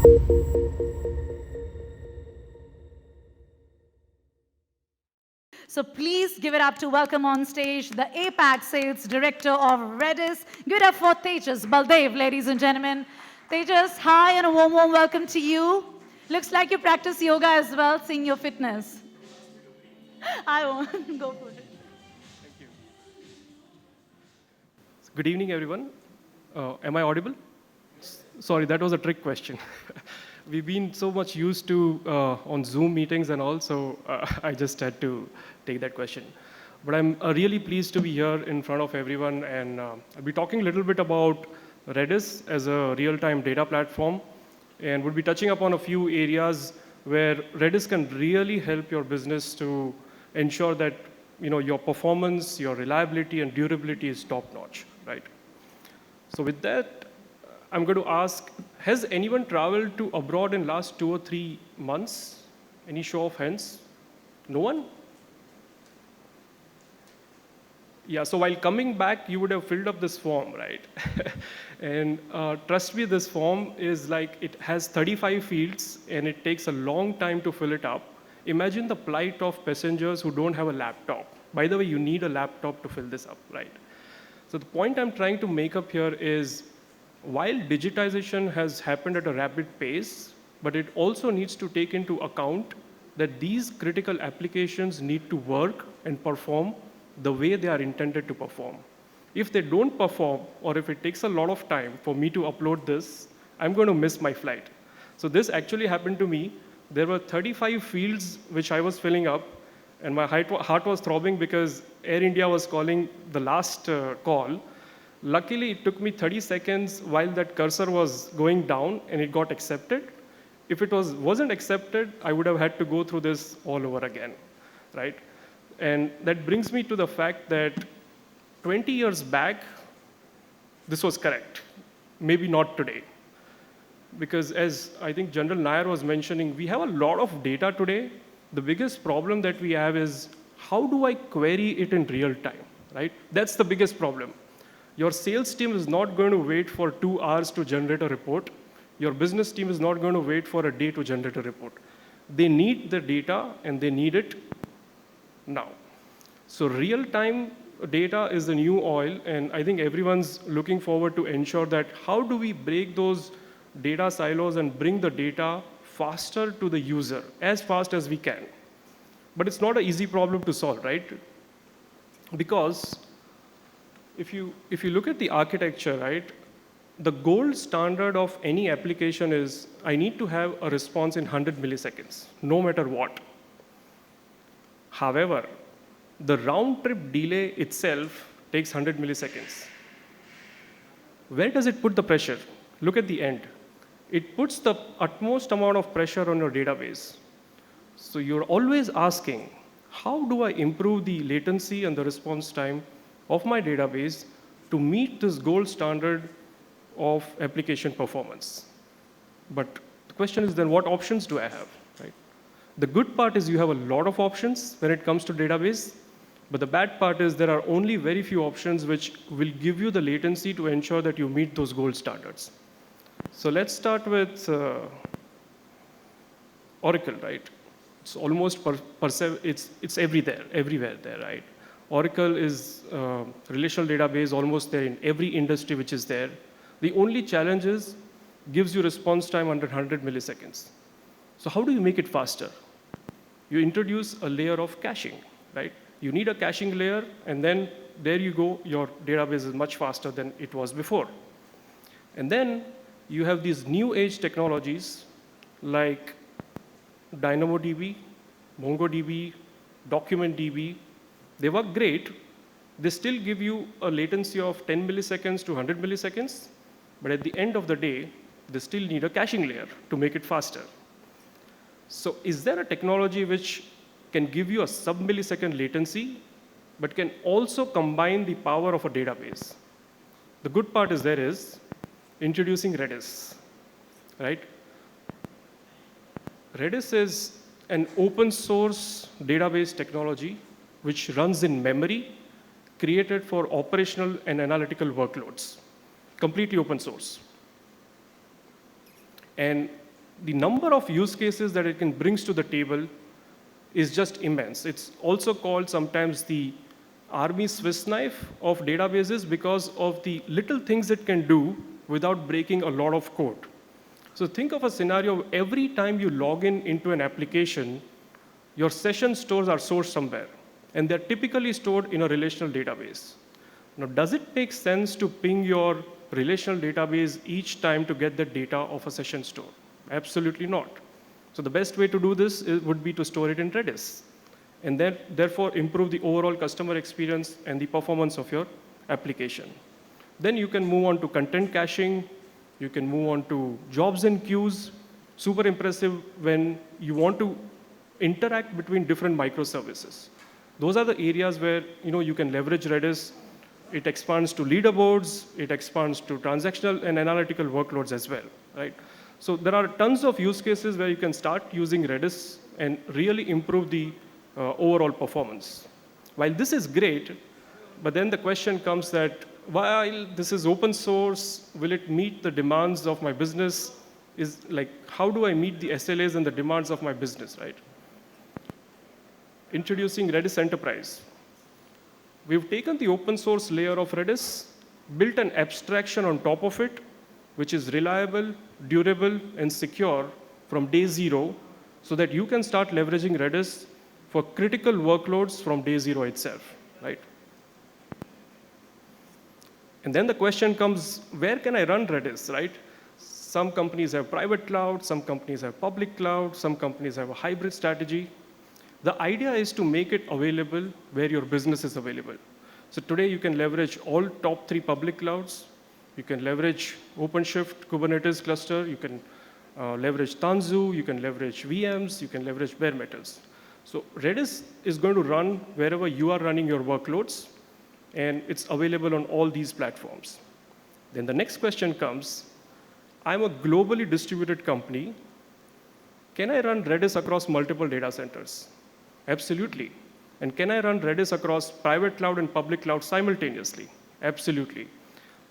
So please give it up to welcome on stage the Apac Sales Director of Redis. Give it up for Tejas, Baldev, ladies and gentlemen. Tejas, hi and a warm, warm welcome to you. Looks like you practice yoga as well, seeing your fitness. I won't. Go for it. Thank you. Good evening, everyone. Am I audible? Sorry, that was a trick question. We've been so much used to on Zoom meetings and all, so I just had to take that question. But I'm really pleased to be here in front of everyone, and I'll be talking a little bit about Redis as a real-time data platform, and we'll be touching upon a few areas where Redis can really help your business to ensure that your performance, your reliability, and durability is top-notch, right? So with that, I'm going to ask, has anyone traveled to abroad in last 2 or 3 months? Any show of hands? No one? Yeah, so while coming back, you would have filled up this form, right? And trust me, this form is like, it has 35 fields, and it takes a long time to fill it up. Imagine the plight of passengers who don't have a laptop. By the way, you need a laptop to fill this up, right? So the point I'm trying to make up here is, while digitization has happened at a rapid pace, but it also needs to take into account that these critical applications need to work and perform the way they are intended to perform. If they don't perform, or if it takes a lot of time for me to upload this, I'm going to miss my flight. So this actually happened to me. There were 35 fields which I was filling up, and my heart was throbbing because Air India was calling the last call. Luckily, it took me 30 seconds while that cursor was going down, and it got accepted. If it wasn't accepted, I would have had to go through this all over again, right? And that brings me to the fact that 20 years back, this was correct. Maybe not today. Because as I think General Nair was mentioning, we have a lot of data today. The biggest problem that we have is, how do I query it in real time, right? That's the biggest problem. Your sales team is not going to wait for 2 hours to generate a report. Your business team is not going to wait for a day to generate a report. They need the data, and they need it now. So real-time data is the new oil, and I think everyone's looking forward to ensure that how do we break those data silos and bring the data faster to the user, as fast as we can. But it's not an easy problem to solve, right? Because if you look at the architecture, right, the gold standard of any application is, I need to have a response in 100 milliseconds, no matter what. However, the round-trip delay itself takes 100 milliseconds. Where does it put the pressure? Look at the end. It puts the utmost amount of pressure on your database. So you're always asking, how do I improve the latency and the response time of my database to meet this gold standard of application performance? But the question is then, what options do I have, right? The good part is you have a lot of options when it comes to database, but the bad part is there are only very few options which will give you the latency to ensure that you meet those gold standards. So let's start with Oracle, right? It's almost it's everywhere there, right? Oracle is a relational database almost there in every industry which is there. The only challenge is gives you response time under 100 milliseconds. So how do you make it faster? You introduce a layer of caching, right? You need a caching layer, and then there you go, your database is much faster than it was before. And then you have these new age technologies like DynamoDB, MongoDB, DocumentDB. They work great. They still give you a latency of 10 milliseconds to 100 milliseconds, but at the end of the day, they still need a caching layer to make it faster. So is there a technology which can give you a sub-millisecond latency, but can also combine the power of a database? The good part is there is introducing Redis, right? Redis is an open source database technology which runs in memory, created for operational and analytical workloads, completely open source. And the number of use cases that it can brings to the table is just immense. It's also called sometimes the army Swiss knife of databases because of the little things it can do without breaking a lot of code. So think of a scenario every time you log in into an application, your session stores are sourced somewhere, and they're typically stored in a relational database. Now, does it make sense to ping your relational database each time to get the data of a session store? Absolutely not. So the best way to do this would be to store it in Redis, and then therefore improve the overall customer experience and the performance of your application. Then you can move on to content caching. You can move on to jobs and queues. Super impressive when you want to interact between different microservices. Those are the areas where you can leverage Redis. It expands to leaderboards. It expands to transactional and analytical workloads as well, right? So there are tons of use cases where you can start using Redis and really improve the overall performance. While this is great, but then the question comes that while this is open source, will it meet the demands of my business? Is like, how do I meet the SLAs and the demands of my business, right? Introducing Redis Enterprise. We've taken the open source layer of Redis, built an abstraction on top of it, which is reliable, durable, and secure from day zero, so that you can start leveraging Redis for critical workloads from day zero itself, right? And then the question comes, where can I run Redis, right? Some companies have private cloud, some companies have public cloud, some companies have a hybrid strategy. The idea is to make it available where your business is available. So today you can leverage all top 3 public clouds. You can leverage OpenShift, Kubernetes cluster. You can leverage Tanzu. You can leverage VMs. You can leverage bare metals. So Redis is going to run wherever you are running your workloads, and it's available on all these platforms. Then the next question comes, I'm a globally distributed company. Can I run Redis across multiple data centers? Absolutely. And can I run Redis across private cloud and public cloud simultaneously? Absolutely.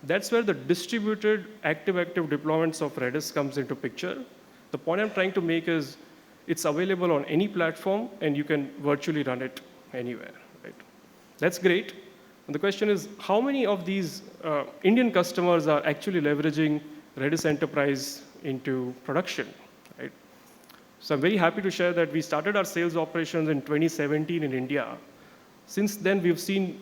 That's where the distributed active-active deployments of Redis comes into picture. The point I'm trying to make is it's available on any platform, and you can virtually run it anywhere, right? That's great. And the question is, how many of these Indian customers are actually leveraging Redis Enterprise into production, right? So I'm very happy to share that we started our sales operations in 2017 in India. Since then, we've seen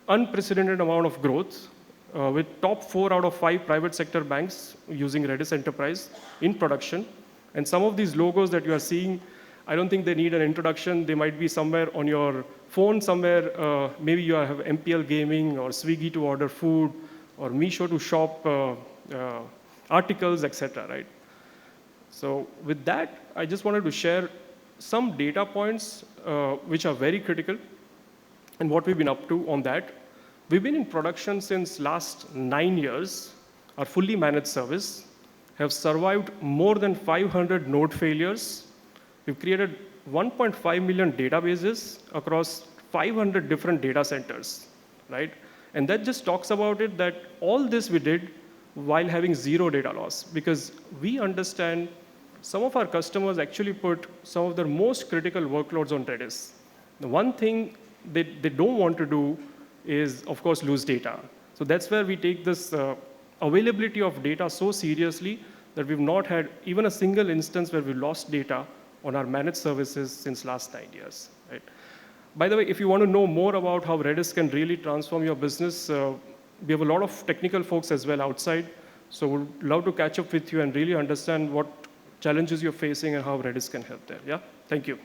unprecedented amount of growth with top 4 out of 5 private sector banks using Redis Enterprise in production. And some of these logos that you are seeing, I don't think they need an introduction. They might be somewhere on your phone somewhere. Maybe you have MPL Gaming or Swiggy to order food or Meesho to shop articles, etc., right? So with that, I just wanted to share some data points which are very critical and what we've been up to on that. We've been in production since last 9 years. Our fully managed service have survived more than 500 node failures. We've created 1.5 million databases across 500 different data centers, right? And that just talks about it that all this we did while having 0 data loss, because we understand some of our customers actually put some of their most critical workloads on Redis. The one thing they don't want to do is, of course, lose data. So that's where we take this availability of data so seriously that we've not had even a single instance where we lost data on our managed services since last 9 years, right? By the way, if you want to know more about how Redis can really transform your business, we have a lot of technical folks as well outside. So we'd love to catch up with you and really understand what challenges you're facing and how Redis can help there. Yeah, thank you.